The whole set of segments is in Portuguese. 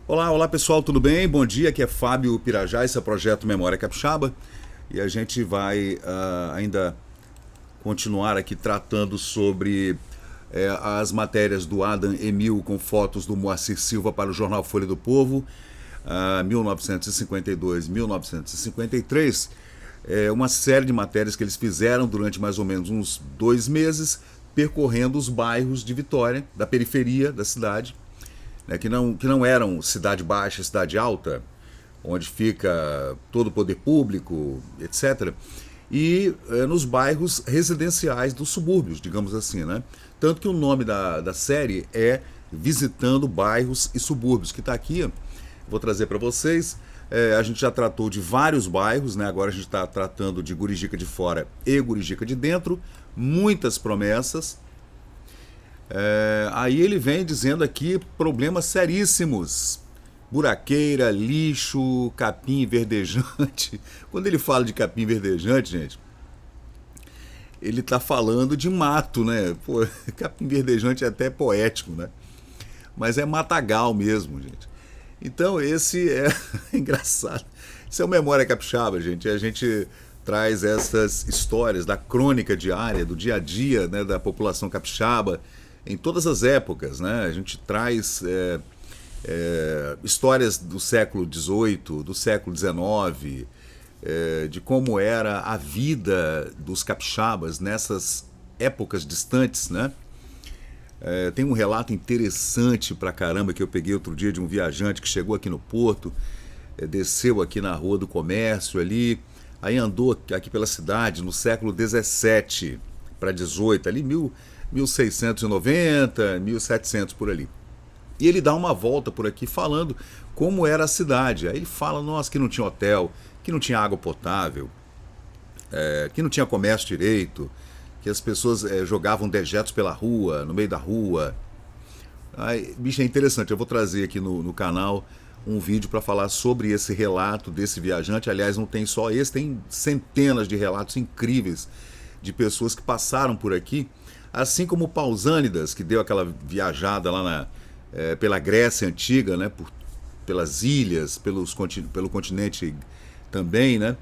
Olá pessoal, tudo bem? Bom dia, aqui é Fábio Pirajá, esse é o Projeto Memória Capixaba e a gente vai ainda continuar aqui tratando sobre as matérias do Adam Emil com fotos do Moacir Silva para o jornal Folha do Povo, 1952-1953, uma série de matérias que eles fizeram durante mais ou menos uns 2 meses, percorrendo os bairros de Vitória, da periferia da cidade, né, que não eram cidade baixa, cidade alta, onde fica todo o poder público, etc. E nos bairros residenciais dos subúrbios, digamos assim, né? Tanto que o nome da série é Visitando Bairros e Subúrbios, que está aqui, vou trazer para vocês. A gente já tratou de vários bairros, né? Agora a gente está tratando de Gurijica de Fora e Gurijica de Dentro, muitas promessas. Aí ele vem dizendo aqui problemas seríssimos. Buraqueira, lixo, capim verdejante. Quando ele fala de capim verdejante, gente, ele está falando de mato, né? Pô, capim verdejante é até poético, né? Mas é matagal mesmo, gente. Então esse é engraçado. Isso é o Memória Capixaba, gente. A gente traz essas histórias da crônica diária, do dia a dia, né, da população capixaba, em todas as épocas, né? A gente traz histórias do século XVIII, do século XIX, de como era a vida dos capixabas nessas épocas distantes, né? Tem um relato interessante pra caramba que eu peguei outro dia de um viajante que chegou aqui no Porto, desceu aqui na Rua do Comércio ali, aí andou aqui pela cidade no século XVII para XVIII, ali 1690, 1700 por ali. E ele dá uma volta por aqui falando como era a cidade. Aí ele fala, nossa, que não tinha hotel, que não tinha água potável, que não tinha comércio direito, que as pessoas jogavam dejetos pela rua, no meio da rua. Aí, bicho, é interessante, eu vou trazer aqui no canal um vídeo para falar sobre esse relato desse viajante. Aliás, não tem só esse, tem centenas de relatos incríveis de pessoas que passaram por aqui, assim como Pausânidas, que deu aquela viajada lá pela Grécia Antiga, né, pelas ilhas, pelo continente também, né,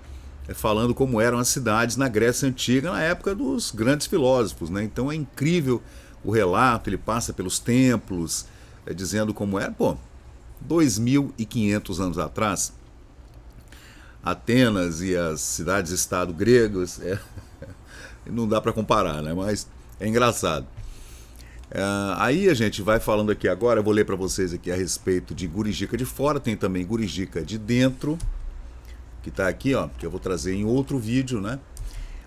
falando como eram as cidades na Grécia Antiga, na época dos grandes filósofos, né? Então é incrível o relato, ele passa pelos templos, dizendo como era. Pô, 2.500 anos atrás, Atenas e as cidades-estado gregas, não dá para comparar, né? Mas é engraçado. Aí a gente vai falando aqui agora, eu vou ler para vocês aqui a respeito de Gurijica de Fora, tem também Gurijica de Dentro, que está aqui, ó, que eu vou trazer em outro vídeo, né?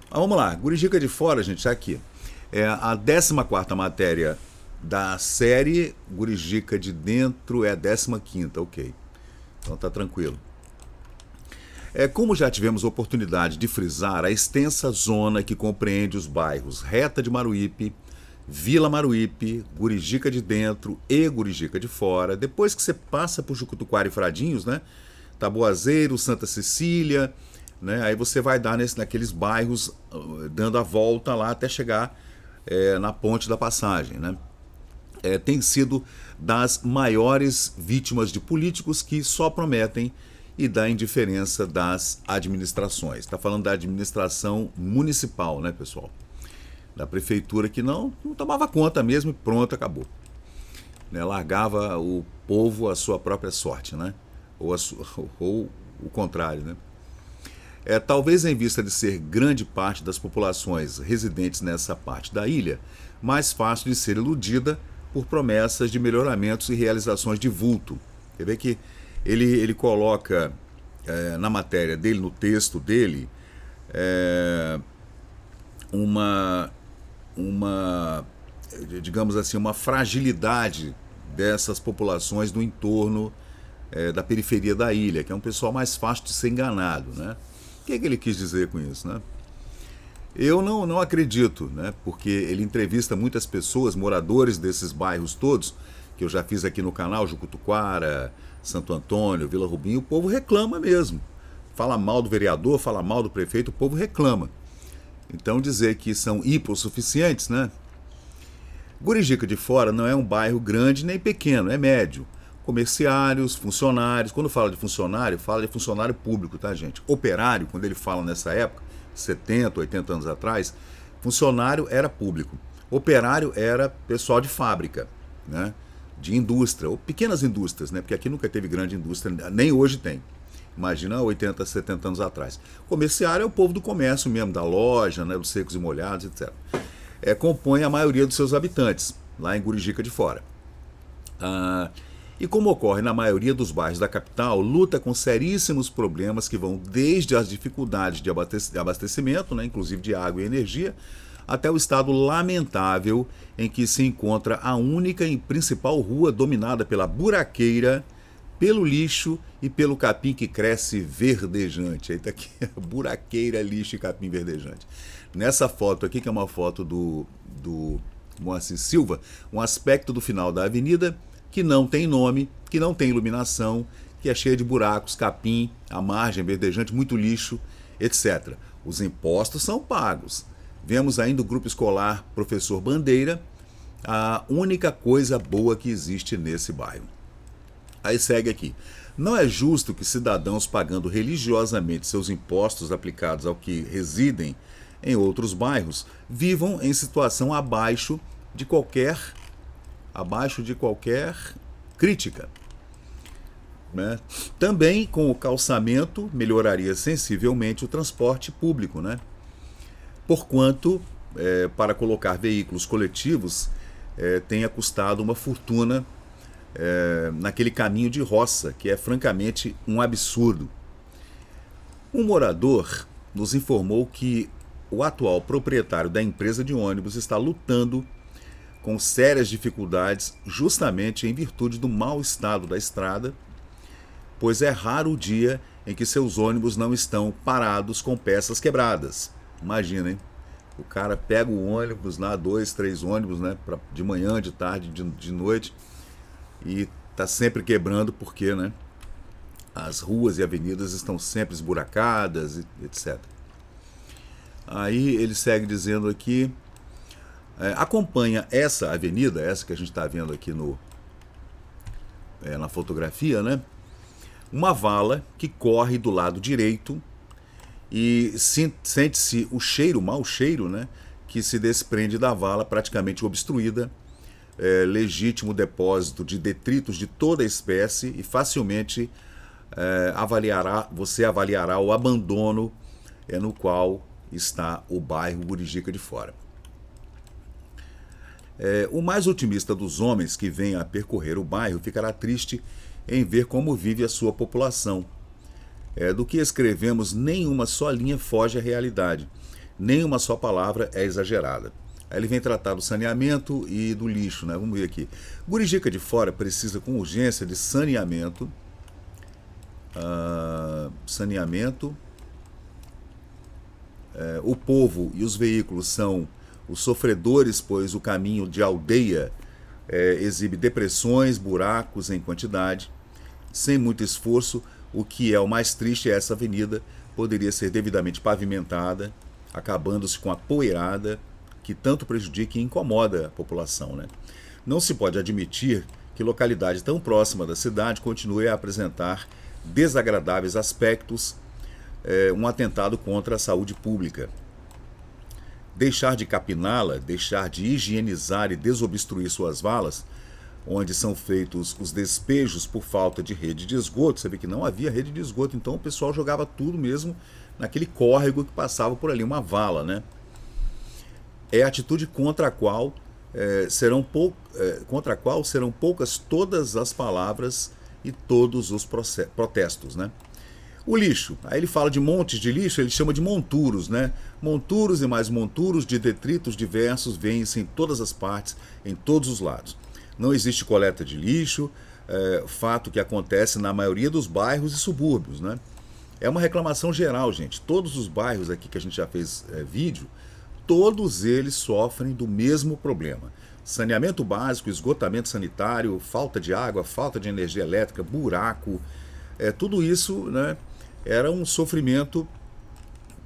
Mas vamos lá, Gurijica de Fora, gente, está aqui. É a 14ª matéria da série, Gurijica de Dentro é a 15ª, ok. Então tá tranquilo. Como já tivemos oportunidade de frisar, a extensa zona que compreende os bairros Reta de Maruípe, Vila Maruípe, Gurijica de Dentro e Gurijica de Fora, depois que você passa por Jucutuquara e Fradinhos, né? Taboazeiro, Santa Cecília, né? Aí você vai dar naqueles bairros, dando a volta lá até chegar na Ponte da Passagem, né? Tem sido das maiores vítimas de políticos que só prometem e da indiferença das administrações. Está falando da administração municipal, né, pessoal? Da prefeitura que não tomava conta mesmo e pronto, acabou. Né? Largava o povo à sua própria sorte, né? Ou o contrário, né? Talvez em vista de ser grande parte das populações residentes nessa parte da ilha, mais fácil de ser iludida por promessas de melhoramentos e realizações de vulto. Quer ver que ele coloca na matéria dele, no texto dele, uma digamos assim, uma fragilidade dessas populações do entorno da periferia da ilha, que é um pessoal mais fácil de ser enganado, né? O que ele quis dizer com isso, né? Eu não acredito, né? Porque ele entrevista muitas pessoas, moradores desses bairros todos, que eu já fiz aqui no canal, Jucutuquara, Santo Antônio, Vila Rubim, o povo reclama mesmo. Fala mal do vereador, fala mal do prefeito, o povo reclama. Então dizer que são hipossuficientes, né? Gurijica de Fora não é um bairro grande nem pequeno, é médio, comerciários, funcionários. Quando fala de funcionário público, tá, gente? Operário, quando ele fala nessa época, 70, 80 anos atrás, funcionário era público. Operário era pessoal de fábrica, né? De indústria, ou pequenas indústrias, né? Porque aqui nunca teve grande indústria, nem hoje tem. Imagina 80, 70 anos atrás. Comerciário é o povo do comércio mesmo, da loja, né? Dos secos e molhados, etc. Compõe a maioria dos seus habitantes, lá em Gurijica de Fora. E como ocorre na maioria dos bairros da capital, luta com seríssimos problemas que vão desde as dificuldades de abastecimento, né, inclusive de água e energia, até o estado lamentável em que se encontra a única e principal rua dominada pela buraqueira, pelo lixo e pelo capim que cresce verdejante. Aí tá aqui, buraqueira, lixo e capim verdejante. Nessa foto aqui, que é uma foto do Moacir Silva, um aspecto do final da avenida que não tem nome, que não tem iluminação, que é cheia de buracos, capim, a margem verdejante, muito lixo, etc. Os impostos são pagos. Vemos ainda o grupo escolar Professor Bandeira, a única coisa boa que existe nesse bairro. Aí segue aqui. Não é justo que cidadãos pagando religiosamente seus impostos aplicados ao que residem em outros bairros vivam em situação abaixo de qualquer crítica. Né? Também com o calçamento melhoraria sensivelmente o transporte público, né? Porquanto, para colocar veículos coletivos, tenha custado uma fortuna naquele caminho de roça, que é francamente um absurdo. Um morador nos informou que o atual proprietário da empresa de ônibus está lutando com sérias dificuldades justamente em virtude do mau estado da estrada, pois é raro o dia em que seus ônibus não estão parados com peças quebradas. Imagina, hein? O cara pega o ônibus lá, 2, 3 ônibus, né? De manhã, de tarde, de noite, e tá sempre quebrando porque, né? As ruas e avenidas estão sempre esburacadas, etc. Aí ele segue dizendo aqui, acompanha essa avenida, essa que a gente está vendo aqui na fotografia, né? Uma vala que corre do lado direito e sente-se o cheiro, o mau cheiro, né? Que se desprende da vala praticamente obstruída, legítimo depósito de detritos de toda espécie e facilmente você avaliará o abandono no qual está o bairro Gurijica de Fora. O mais otimista dos homens que vem a percorrer o bairro ficará triste em ver como vive a sua população. Do que escrevemos, nenhuma só linha foge à realidade, nenhuma só palavra é exagerada. Aí ele vem tratar do saneamento e do lixo, né? Vamos ver aqui. Gurijica de Fora precisa com urgência de saneamento. O povo e os veículos são os sofredores, pois o caminho de aldeia exibe depressões, buracos em quantidade. Sem muito esforço, o que é o mais triste é essa avenida poderia ser devidamente pavimentada, acabando-se com a poeirada que tanto prejudica e incomoda a população, né? Não se pode admitir que localidade tão próxima da cidade continue a apresentar desagradáveis aspectos, um atentado contra a saúde pública. Deixar de capiná-la, deixar de higienizar e desobstruir suas valas, onde são feitos os despejos por falta de rede de esgoto. Você vê que não havia rede de esgoto, então o pessoal jogava tudo mesmo naquele córrego que passava por ali, uma vala, né? É a atitude contra a qual serão poucas todas as palavras e todos os protestos, né? O lixo, aí ele fala de montes de lixo, ele chama de monturos, né? Monturos e mais monturos de detritos diversos vêm-se em todas as partes, em todos os lados. Não existe coleta de lixo, fato que acontece na maioria dos bairros e subúrbios, né? É uma reclamação geral, gente. Todos os bairros aqui que a gente já fez vídeo, todos eles sofrem do mesmo problema. Saneamento básico, esgotamento sanitário, falta de água, falta de energia elétrica, buraco, tudo isso, né, era um sofrimento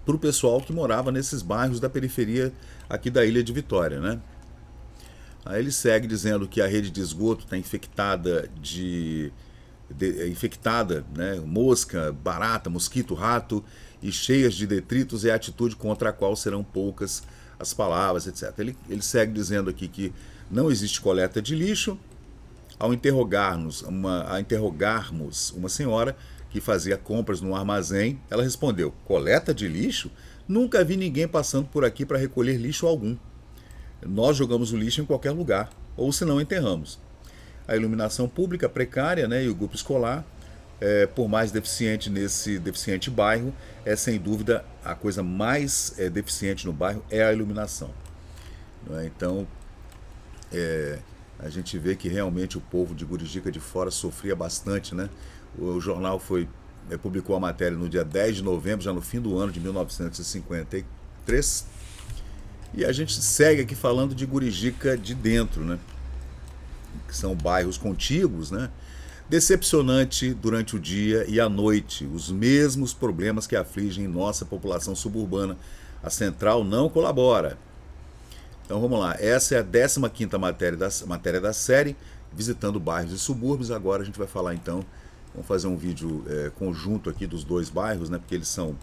para o pessoal que morava nesses bairros da periferia aqui da Ilha de Vitória, né? Aí ele segue dizendo que a rede de esgoto está infectada infectada, né, mosca, barata, mosquito, rato e cheias de detritos, é a atitude contra a qual serão poucas as palavras, etc. Ele segue dizendo aqui que não existe coleta de lixo. Ao interrogarmos uma senhora que fazia compras no armazém, ela respondeu: coleta de lixo? Nunca vi ninguém passando por aqui para recolher lixo algum. Nós jogamos o lixo em qualquer lugar, ou se não enterramos. A iluminação pública precária, né, e o grupo escolar, por mais deficiente nesse deficiente bairro, é sem dúvida a coisa mais deficiente no bairro é a iluminação. Não é? Então, a gente vê que realmente o povo de Gurijica de Fora sofria bastante, né? O jornal publicou a matéria no dia 10 de novembro, já no fim do ano de 1953. E a gente segue aqui falando de Gurijica de dentro, né? Que são bairros contíguos, né? Decepcionante durante o dia e à noite, os mesmos problemas que afligem nossa população suburbana. A central não colabora. Então vamos lá, essa é a 15ª matéria da série, visitando bairros e subúrbios. Agora a gente vai falar então, vamos fazer um vídeo conjunto aqui dos dois bairros, né? Porque eles são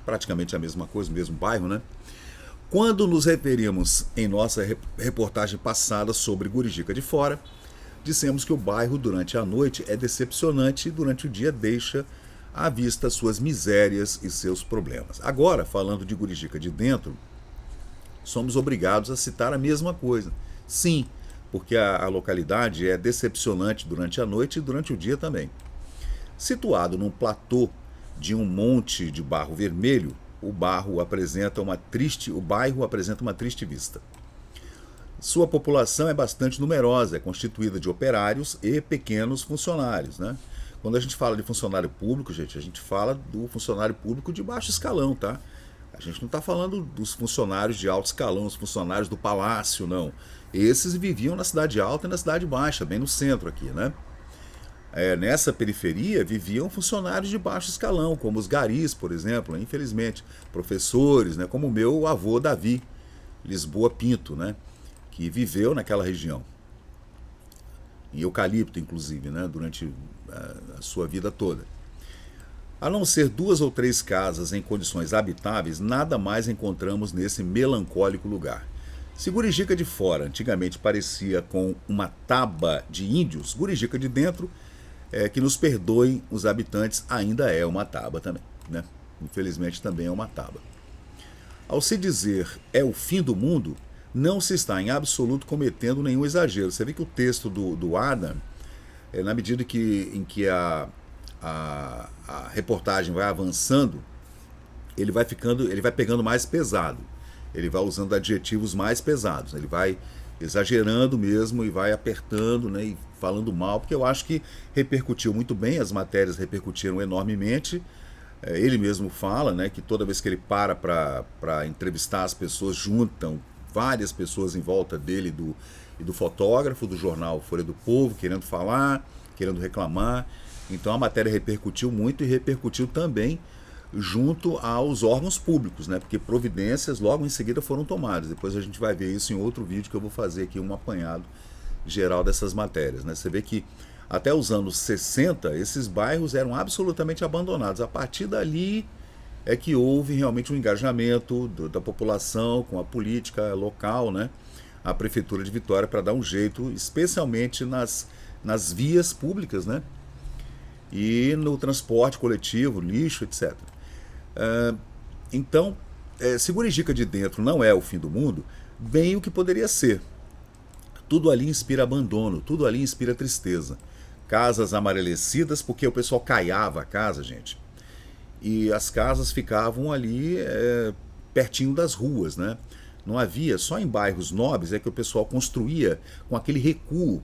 praticamente a mesma coisa, o mesmo bairro, né? Quando nos referimos em nossa reportagem passada sobre Gurijica de Fora, dissemos que o bairro durante a noite é decepcionante e durante o dia deixa à vista suas misérias e seus problemas. Agora, falando de Gurijica de dentro, somos obrigados a citar a mesma coisa. Sim, porque a localidade é decepcionante durante a noite e durante o dia também. Situado num platô de um monte de barro vermelho, o bairro apresenta uma triste vista. Sua população é bastante numerosa, é constituída de operários e pequenos funcionários, né? Quando a gente fala de funcionário público, gente, a gente fala do funcionário público de baixo escalão, tá? A gente não está falando dos funcionários de alto escalão, os funcionários do palácio, não. Esses viviam na cidade alta e na cidade baixa, bem no centro aqui, né? Nessa periferia viviam funcionários de baixo escalão, como os garis, por exemplo, infelizmente, professores, né, como o meu avô Davi Lisboa Pinto, né, que viveu naquela região, em Eucalipto, inclusive, né, durante a sua vida toda. A não ser 2 ou 3 casas em condições habitáveis, nada mais encontramos nesse melancólico lugar. Se Gurijica de Fora antigamente parecia com uma taba de índios, Gurijica de dentro, que nos perdoem os habitantes, ainda é uma taba também, né? Infelizmente também é uma taba. Ao se dizer é o fim do mundo, não se está em absoluto cometendo nenhum exagero. Você vê que o texto do Adam, na medida em que a reportagem vai avançando, ele vai pegando mais pesado. Ele vai usando adjetivos mais pesados. Ele vai exagerando mesmo e vai apertando, né, e falando mal, porque eu acho que repercutiu muito bem, as matérias repercutiram enormemente. Ele mesmo fala, né, que toda vez que ele para entrevistar as pessoas, juntam várias pessoas em volta dele e do fotógrafo do jornal Folha do Povo, querendo falar, querendo reclamar. Então a matéria repercutiu muito e repercutiu também junto aos órgãos públicos, né? Porque providências logo em seguida foram tomadas. Depois a gente vai ver isso em outro vídeo que eu vou fazer aqui, um apanhado geral dessas matérias, né? Você vê que até os anos 60 esses bairros eram absolutamente abandonados. A partir dali é que houve realmente um engajamento da população com a política local, né? A Prefeitura de Vitória para dar um jeito, especialmente nas vias públicas, né? E no transporte coletivo, lixo, etc. Então, se Gurijica de dentro não é o fim do mundo, bem o que poderia ser. Tudo ali inspira abandono, tudo ali inspira tristeza. Casas amarelecidas, porque o pessoal caiava a casa, gente. E as casas ficavam ali pertinho das ruas, né? Não havia, só em bairros nobres é que o pessoal construía com aquele recuo,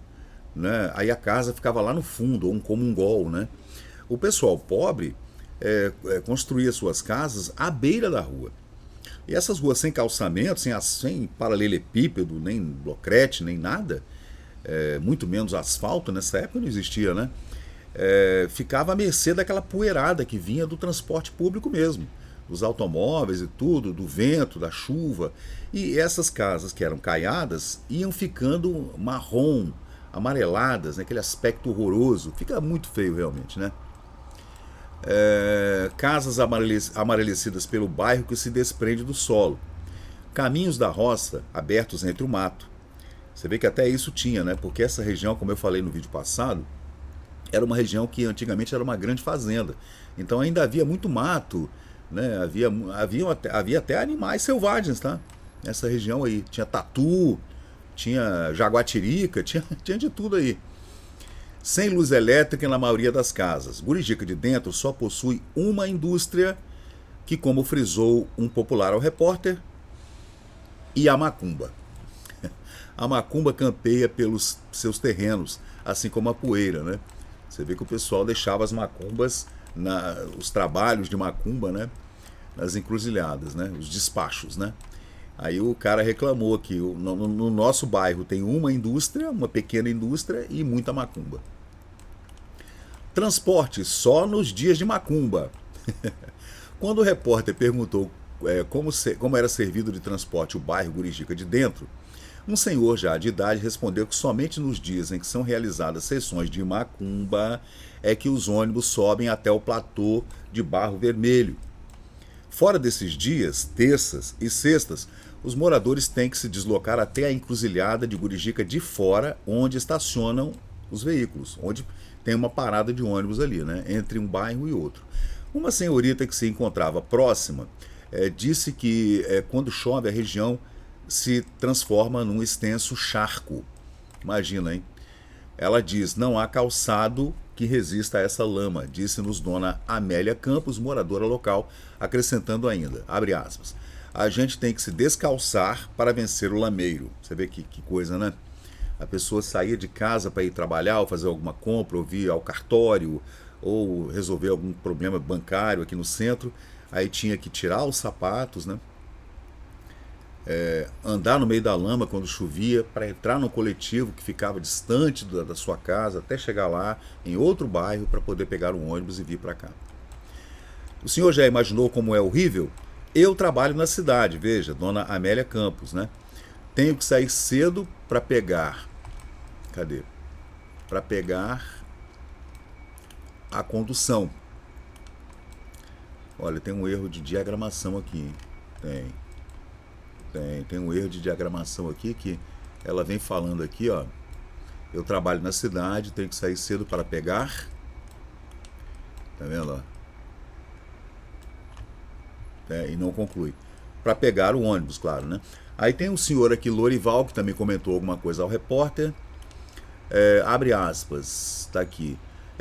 né? Aí a casa ficava lá no fundo, ou um comungol, né? O pessoal pobre construía suas casas à beira da rua. E essas ruas sem calçamento, sem paralelepípedo, nem blocrete, nem nada, muito menos asfalto, nessa época não existia, né? Ficava à mercê daquela poeirada que vinha do transporte público mesmo. dos automóveis e tudo, do vento, da chuva. E essas casas que eram caiadas iam ficando marrom, amareladas, né? Aquele aspecto horroroso. Fica muito feio realmente, né? Casas amarelecidas pelo bairro que se desprende do solo. Caminhos da roça abertos entre o mato. Você vê que até isso tinha, né? Porque essa região, como eu falei no vídeo passado, era uma região que antigamente era uma grande fazenda. Então ainda havia muito mato, né? Havia até animais selvagens, tá? Nessa região aí. Tinha tatu, tinha jaguatirica, tinha de tudo aí. Sem luz elétrica na maioria das casas. Gurijica de Dentro só possui uma indústria que, como frisou um popular ao repórter, e a macumba. A macumba campeia pelos seus terrenos, assim como a poeira, né? Você vê que o pessoal deixava as macumbas, os trabalhos de macumba, né? Nas encruzilhadas, né? Os despachos, né? Aí o cara reclamou que no nosso bairro tem uma indústria, uma pequena indústria e muita macumba. Transporte só nos dias de macumba. Quando o repórter perguntou como era servido de transporte o bairro Gurijica de Dentro, um senhor já de idade respondeu que somente nos dias em que são realizadas sessões de macumba é que os ônibus sobem até o platô de Barro Vermelho. Fora desses dias, terças e sextas, os moradores têm que se deslocar até a encruzilhada de Gurijica de Fora, onde estacionam os veículos, onde tem uma parada de ônibus ali, né, entre um bairro e outro. Uma senhorita que se encontrava próxima disse que quando chove a região se transforma num extenso charco. Imagina, hein? Ela diz, não há calçado que resista a essa lama, disse-nos dona Amélia Campos, moradora local, acrescentando ainda, abre aspas, a gente tem que se descalçar para vencer o lameiro. Você vê que coisa, né? A pessoa saía de casa para ir trabalhar, ou fazer alguma compra, ou vir ao cartório, ou resolver algum problema bancário aqui no centro, aí tinha que tirar os sapatos, né? Andar no meio da lama quando chovia, para entrar no coletivo que ficava distante da sua casa, até chegar lá em outro bairro para poder pegar um ônibus e vir para cá. O senhor já imaginou como é horrível? Eu trabalho na cidade, veja, dona Amélia Campos, né? Tenho que sair cedo para pegar. Cadê? Para pegar a condução. Olha, tem um erro de diagramação aqui. Tem um erro de diagramação aqui que ela vem falando aqui, ó. Eu trabalho na cidade, tenho que sair cedo para pegar. Tá vendo, ó? E não conclui. Para pegar o ônibus, claro, né? Aí tem um senhor aqui, Lorival, que também comentou alguma coisa ao repórter. Abre aspas, tá aqui.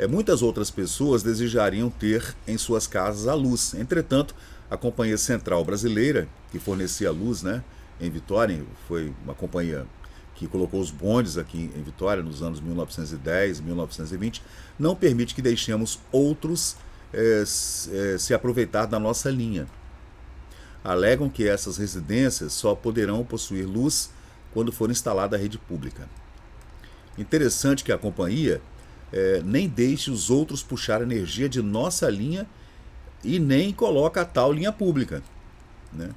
Muitas outras pessoas desejariam ter em suas casas a luz. Entretanto, a Companhia Central Brasileira, que fornecia luz, né, em Vitória, foi uma companhia que colocou os bondes aqui em Vitória nos anos 1910, 1920, não permite que deixemos outros se aproveitar da nossa linha. Alegam que essas residências só poderão possuir luz quando for instalada a rede pública. Interessante que a companhia nem deixe os outros puxar energia de nossa linha e nem coloca a tal linha pública, né?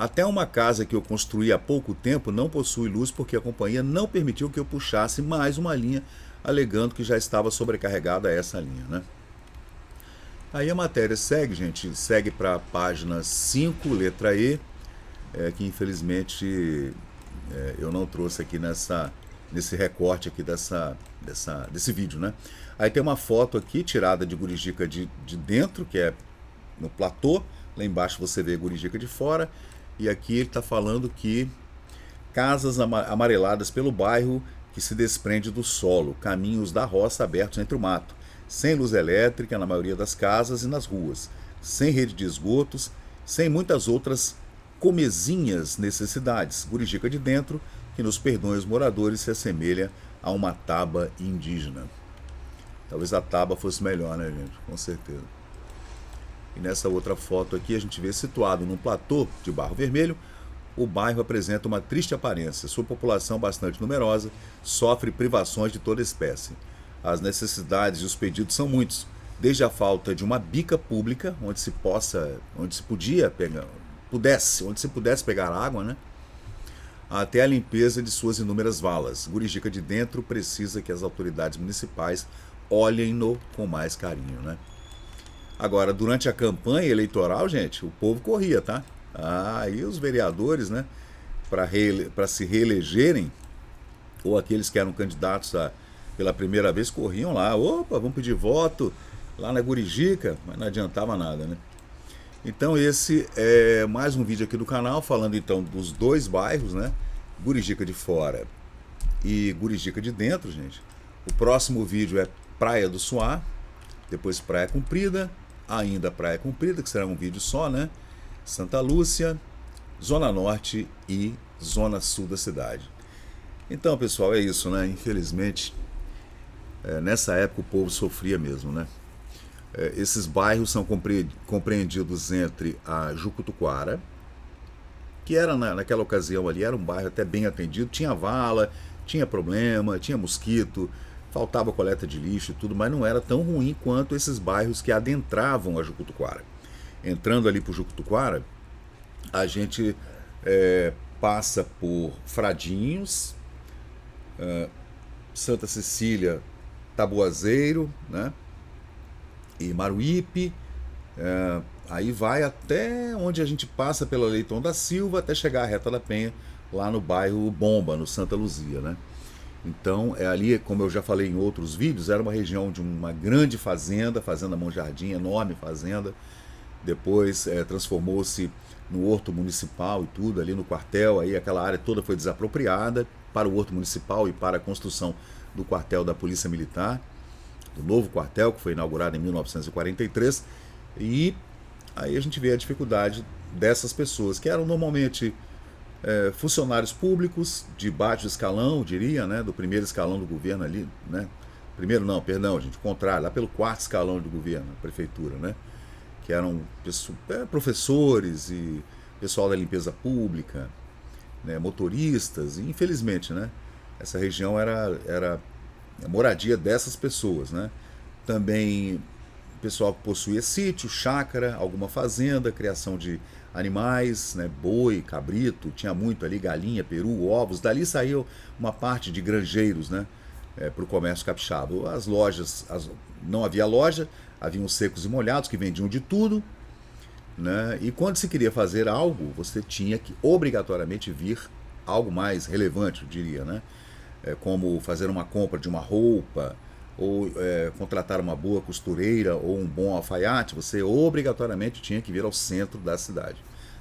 Até uma casa que eu construí há pouco tempo não possui luz porque a companhia não permitiu que eu puxasse mais uma linha, alegando que já estava sobrecarregada essa linha, né? Aí a matéria segue, gente, segue para a página 5, letra E, que infelizmente eu não trouxe aqui nesse recorte aqui desse vídeo, né? Aí tem uma foto aqui tirada de Gurijica de Dentro, que é no platô. Lá embaixo você vê Gurijica de Fora. E aqui ele está falando que casas amareladas pelo bairro que se desprende do solo, caminhos da roça abertos entre o mato, sem luz elétrica na maioria das casas e nas ruas, sem rede de esgotos, sem muitas outras comezinhas necessidades. Gurijica de Dentro, que nos perdoem os moradores, se assemelha a uma taba indígena. Talvez a taba fosse melhor, né, gente? Com certeza. E nessa outra foto aqui a gente vê situado num platô de Barro Vermelho, o bairro apresenta uma triste aparência. Sua população bastante numerosa sofre privações de toda espécie. As necessidades e os pedidos são muitos. desde a falta de uma bica pública onde se pudesse pegar água, né? Até a limpeza de suas inúmeras valas. Gurijica de Dentro precisa que as autoridades municipais olhem-no com mais carinho, né? Agora, durante a campanha eleitoral, gente, o povo corria, tá? Aí os vereadores, né, para se reelegerem, ou aqueles que eram candidatos pela primeira vez, corriam lá. Opa, vamos pedir voto lá na Gurijica, mas não adiantava nada, né? Então esse é mais um vídeo aqui do canal, falando então dos dois bairros, né? Gurijica de Fora e Gurijica de Dentro, gente. O próximo vídeo é Praia do Suá, depois Praia Comprida, ainda Praia Comprida, que será um vídeo só, né? Santa Lúcia, Zona Norte e Zona Sul da cidade. Então, pessoal, é isso, né? Infelizmente, nessa época o povo sofria mesmo, né? Esses bairros são compreendidos entre a Jucutuquara, que era naquela ocasião ali, era um bairro até bem atendido, tinha vala, tinha problema, tinha mosquito, faltava coleta de lixo e tudo, mas não era tão ruim quanto esses bairros que adentravam a Jucutuquara. Entrando ali para o Jucutuquara, a gente passa por Fradinhos, Santa Cecília, Taboazeiro, né? E Maruípe, aí vai até onde a gente passa pela Leitão da Silva até chegar à Reta da Penha, lá no bairro Bomba, no Santa Luzia, né? Então, ali, como eu já falei em outros vídeos, era uma região de uma grande fazenda, Fazenda Mão Jardim, enorme fazenda. Depois transformou-se no horto municipal e tudo, ali no quartel, aí aquela área toda foi desapropriada para o horto municipal e para a construção do quartel da Polícia Militar, do novo quartel, que foi inaugurado em 1943, e aí a gente vê a dificuldade dessas pessoas, que eram normalmente funcionários públicos de baixo escalão, diria, né, do primeiro escalão do governo ali, né, primeiro não, perdão, gente, o contrário, lá pelo quarto escalão do governo, a prefeitura, né, que eram professores e pessoal da limpeza pública, né, motoristas, e infelizmente, né, essa região era a moradia dessas pessoas, né? Também pessoal que possuía sítio, chácara, alguma fazenda, criação de animais, né? Boi, cabrito, tinha muito ali, galinha, peru, ovos. Dali saiu uma parte de granjeiros, né? Para o comércio capixaba. As lojas, não havia loja, havia os secos e molhados que vendiam de tudo, né? E quando se queria fazer algo, você tinha que obrigatoriamente vir algo mais relevante, eu diria, né? Como fazer uma compra de uma roupa, ou contratar uma boa costureira ou um bom alfaiate, você obrigatoriamente tinha que vir ao centro da cidade.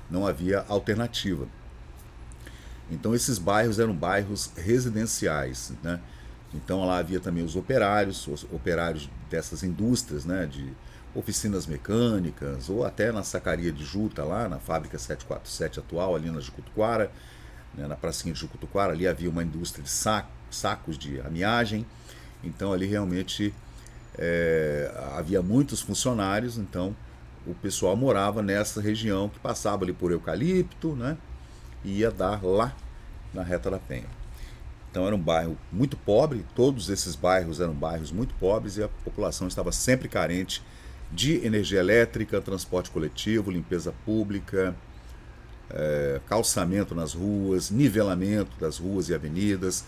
Não havia alternativa. Então esses bairros eram bairros residenciais, né? Então lá havia também os operários dessas indústrias, né? De oficinas mecânicas, ou até na sacaria de juta lá, na fábrica 747 atual, ali na Jucutuquara, né? Na pracinha de Jucutuquara, ali havia uma indústria de sacos de amiagem. Então ali realmente havia muitos funcionários, então o pessoal morava nessa região que passava ali por eucalipto, né? E ia dar lá na Reta da Penha. Então era um bairro muito pobre, todos esses bairros eram bairros muito pobres e a população estava sempre carente de energia elétrica, transporte coletivo, limpeza pública, calçamento nas ruas, nivelamento das ruas e avenidas,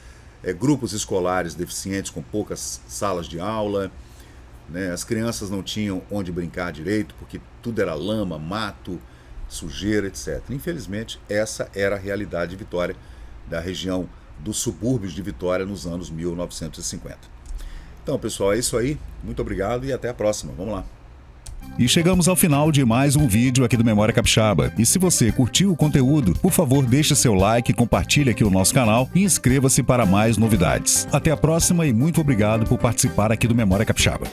grupos escolares deficientes com poucas salas de aula, né? As crianças não tinham onde brincar direito porque tudo era lama, mato, sujeira, etc. Infelizmente, essa era a realidade de Vitória, da região dos subúrbios de Vitória nos anos 1950. Então, pessoal, é isso aí. Muito obrigado e até a próxima. Vamos lá. E chegamos ao final de mais um vídeo aqui do Memória Capixaba. E se você curtiu o conteúdo, por favor, deixe seu like, compartilhe aqui o nosso canal e inscreva-se para mais novidades. Até a próxima e muito obrigado por participar aqui do Memória Capixaba.